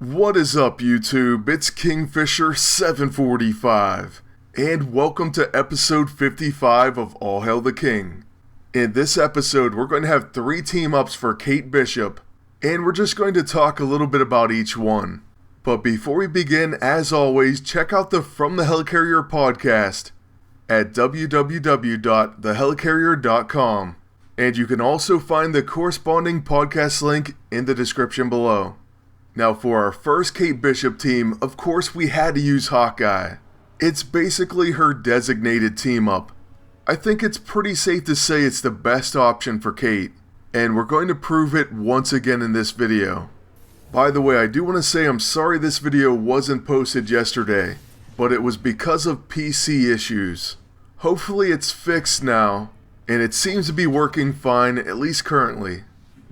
What is up, YouTube? It's Kingfisher745, and welcome to episode 55 of All Hail the King. In this episode, we're going to have 3 team-ups for Kate Bishop, and we're just going to talk a little bit about each one. But before we begin, as always, check out the From the Helicarrier podcast at www.thehelicarrier.com, and you can also find the corresponding podcast link in the description below. Now for our first Kate Bishop team, of course we had to use Hawkeye. It's basically her designated team-up. I think it's pretty safe to say it's the best option for Kate, and we're going to prove it once again in this video. By the way, I do want to say I'm sorry this video wasn't posted yesterday, but it was because of PC issues. Hopefully it's fixed now, and it seems to be working fine, at least currently.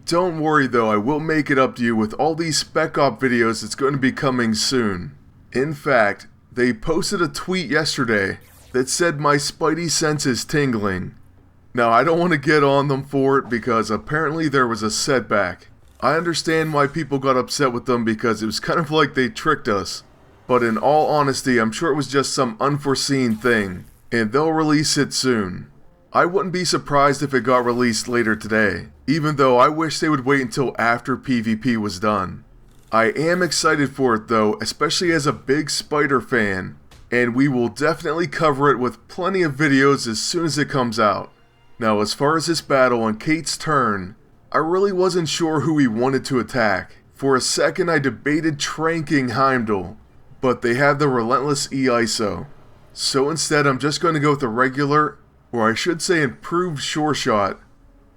Don't worry though, I will make it up to you with all these Spec Op videos that's going to be coming soon. In fact, they posted a tweet yesterday that said my spidey sense is tingling. Now I don't want to get on them for it because apparently there was a setback. I understand why people got upset with them because it was kind of like they tricked us. But in all honesty, I'm sure it was just some unforeseen thing, and they'll release it soon. I wouldn't be surprised if it got released later today, even though I wish they would wait until after PvP was done. I am excited for it though, especially as a big Spider fan, and we will definitely cover it with plenty of videos as soon as it comes out. Now as far as this battle on Kate's turn, I really wasn't sure who we wanted to attack. For a second I debated tranking Heimdall, but they have the relentless E-ISO. So instead I'm just going to go with the regular, or I should say improved sure shot,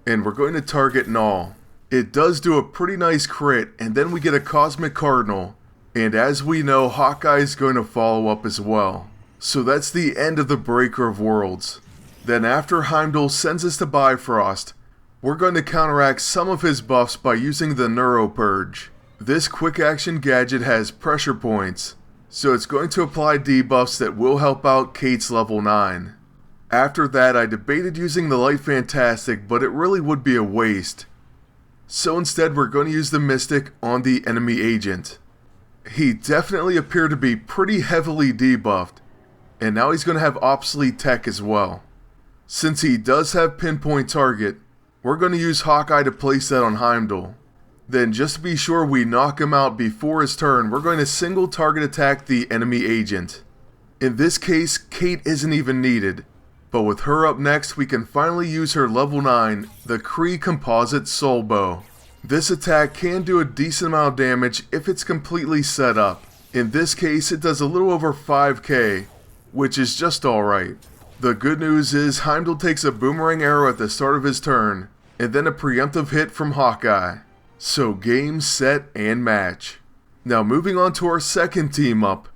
and we're going to target Null. It does do a pretty nice crit, and then we get a Cosmic Cardinal, and as we know, Hawkeye is going to follow up as well. So that's the end of the Breaker of Worlds. Then after Heimdall sends us to Bifrost, we're going to counteract some of his buffs by using the Neuro Purge. This quick action gadget has pressure points, so it's going to apply debuffs that will help out Kate's level 9. After that, I debated using the Light Fantastic, but it really would be a waste. So instead, we're going to use the Mystic on the enemy agent. He definitely appeared to be pretty heavily debuffed, and now he's going to have obsolete tech as well. Since he does have pinpoint target, we're going to use Hawkeye to place that on Heimdall. Then just to be sure we knock him out before his turn, we're going to single target attack the enemy agent. In this case, Kate isn't even needed. But with her up next, we can finally use her level 9, the Kree Composite Soul Bow. This attack can do a decent amount of damage if it's completely set up. In this case, it does a little over 5k, which is just alright. The good news is Heimdall takes a boomerang arrow at the start of his turn, and then a preemptive hit from Hawkeye. So game, set, and match. Now moving on to our second team up.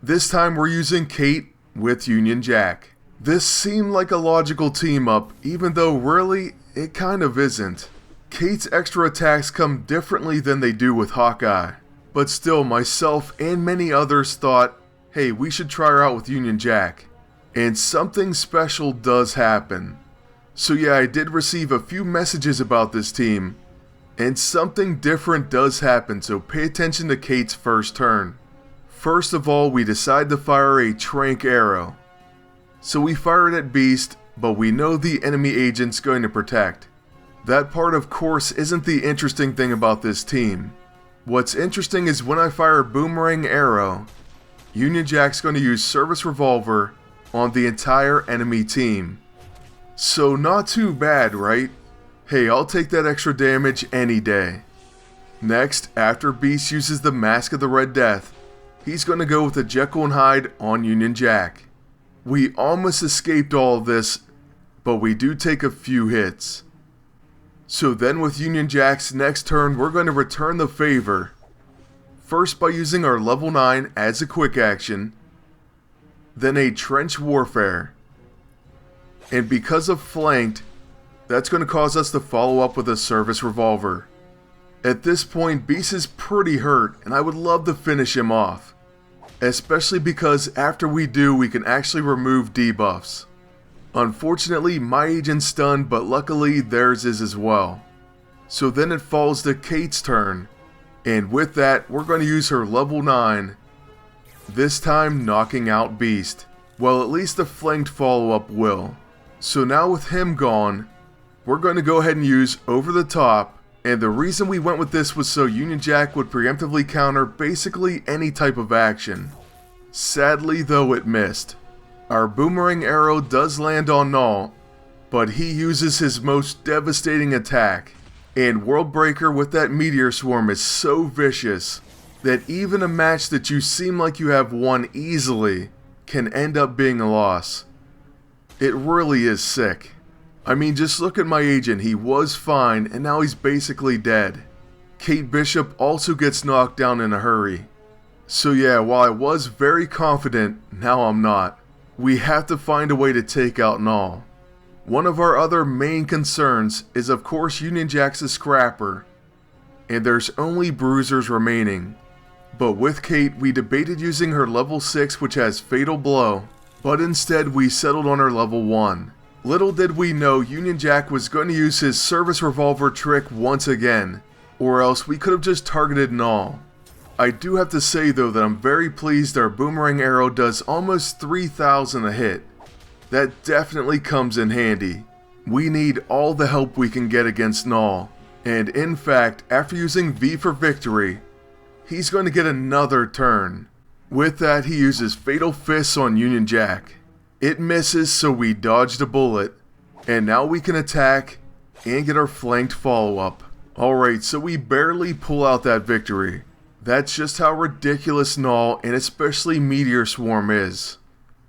This time we're using Kate with Union Jack. This seemed like a logical team-up, even though really, it kind of isn't. Kate's extra attacks come differently than they do with Hawkeye. But still, myself and many others thought, hey, we should try her out with Union Jack. And something special does happen. So yeah, I did receive a few messages about this team, and something different does happen, so pay attention to Kate's first turn. First of all, we decide to fire a Trank Arrow. So we fire it at Beast, but we know the enemy agent's going to protect. That part of course isn't the interesting thing about this team. What's interesting is when I fire Boomerang Arrow, Union Jack's going to use Service Revolver on the entire enemy team. So not too bad, right? Hey, I'll take that extra damage any day. Next, after Beast uses the Mask of the Red Death, he's going to go with the Jekyll and Hyde on Union Jack. We almost escaped all of this, but we do take a few hits. So then with Union Jack's next turn, we're going to return the favor. First by using our level 9 as a quick action, then a Trench Warfare. And because of Flanked, that's going to cause us to follow up with a Service Revolver. At this point, Beast is pretty hurt, and I would love to finish him off. Especially because after we do, we can actually remove debuffs. Unfortunately, my agent's stunned, but luckily theirs is as well. So then it falls to Kate's turn, And with that, we're going to use her level 9, this time knocking out Beast. Well, at least the flanked follow-up will. So now with him gone, we're going to go ahead and use Over the Top, and the reason we went with this was so Union Jack would preemptively counter basically any type of action. Sadly though, it missed. Our boomerang arrow does land on Null, but he uses his most devastating attack, and Worldbreaker with that meteor swarm is so vicious that even a match that you seem like you have won easily can end up being a loss. It really is sick. I mean, just look at my agent, he was fine and now he's basically dead. Kate Bishop also gets knocked down in a hurry. So yeah, while I was very confident, now I'm not. We have to find a way to take out Null. One of our other main concerns is of course Union Jack's a scrapper, and there's only bruisers remaining. But with Kate, we debated using her level 6 which has Fatal Blow, but instead we settled on her level 1. Little did we know Union Jack was going to use his service revolver trick once again, or else we could have just targeted Null. I do have to say though that I'm very pleased our boomerang arrow does almost 3,000 a hit. That definitely comes in handy. We need all the help we can get against Null, and in fact, after using V for victory, he's going to get another turn. With that, he uses Fatal Fists on Union Jack. It misses, so we dodged a bullet, and now we can attack and get our flanked follow-up. Alright, so we barely pull out that victory. That's just how ridiculous Null and especially Meteor Swarm is.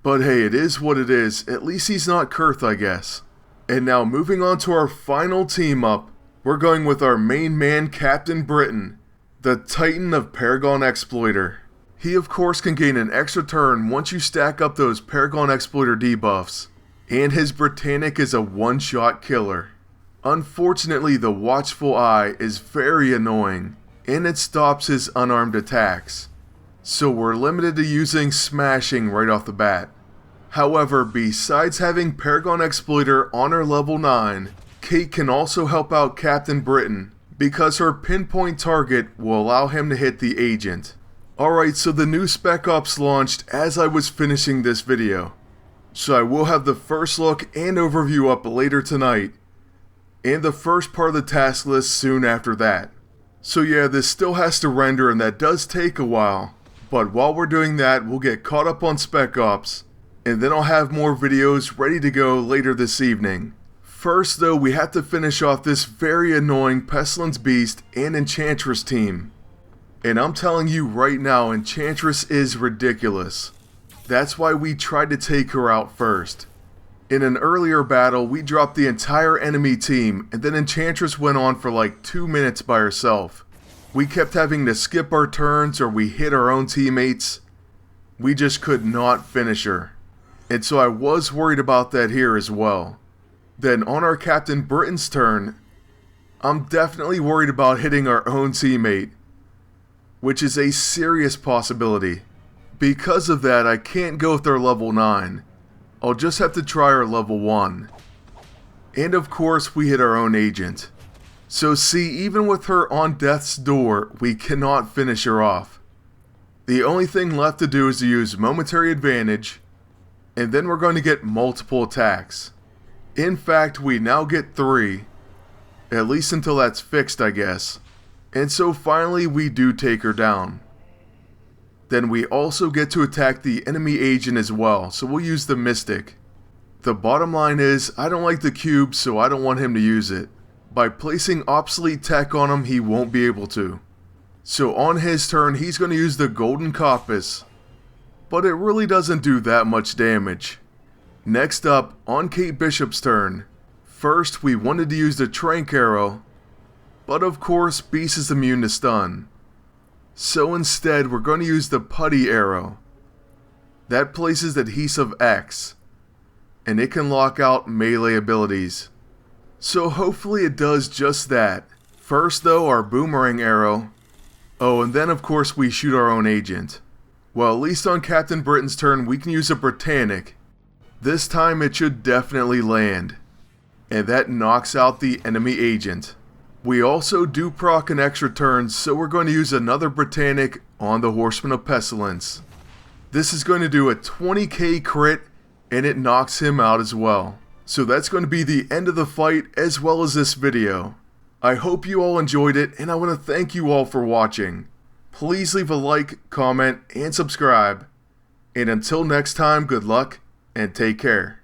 But hey, it is what it is. At least he's not Kurth, I guess. And now moving on to our final team up, we're going with our main man, Captain Britain, the Titan of Paragon Exploiter. He of course can gain an extra turn once you stack up those Paragon Exploiter debuffs, and his Britannic is a one-shot killer. Unfortunately, the Watchful Eye is very annoying, and it stops his unarmed attacks, so we're limited to using Smashing right off the bat. However, besides having Paragon Exploiter on her level 9, Kate can also help out Captain Britain, because her pinpoint target will allow him to hit the agent. Alright, so the new Spec Ops launched as I was finishing this video, so I will have the first look and overview up later tonight, and the first part of the task list soon after that. So yeah, this still has to render and that does take a while, but while we're doing that, we'll get caught up on Spec Ops, and then I'll have more videos ready to go later this evening. First though, we have to finish off this very annoying Pestilence Beast and Enchantress team. And I'm telling you right now, Enchantress is ridiculous. That's why we tried to take her out first. In an earlier battle, we dropped the entire enemy team, and then Enchantress went on for like 2 minutes by herself. We kept having to skip our turns or we hit our own teammates. We just could not finish her. And so I was worried about that here as well. Then on our Captain Britain's turn, I'm definitely worried about hitting our own teammate, which is a serious possibility. Because of that, I can't go with our level 9. I'll just have to try our level 1. And of course, we hit our own agent. So see, even with her on death's door, we cannot finish her off. The only thing left to do is to use Momentary Advantage, and then we're going to get multiple attacks. In fact, we now get 3. At least until that's fixed, I guess. And so finally we do take her down. Then we also get to attack the enemy agent as well, so we'll use the Mystic. The bottom line is, I don't like the cube, so I don't want him to use it. By placing obsolete tech on him, he won't be able to. So on his turn, he's going to use the Golden Coppice, but it really doesn't do that much damage. Next up, on Kate Bishop's turn, first we wanted to use the Trank Arrow, but of course Beast is immune to stun. So instead we're going to use the Putty Arrow. That places Adhesive X, and it can lock out melee abilities. So hopefully it does just that. First though, our Boomerang Arrow. Oh, and then of course we shoot our own agent. Well, at least on Captain Britain's turn we can use a Britannic. This time it should definitely land. And that knocks out the enemy agent. We also do proc an extra turn, so we're going to use another Britannic on the Horseman of Pestilence. This is going to do a 20k crit, and it knocks him out as well. So that's going to be the end of the fight as well as this video. I hope you all enjoyed it, and I want to thank you all for watching. Please leave a like, comment, and subscribe. And until next time, good luck and take care.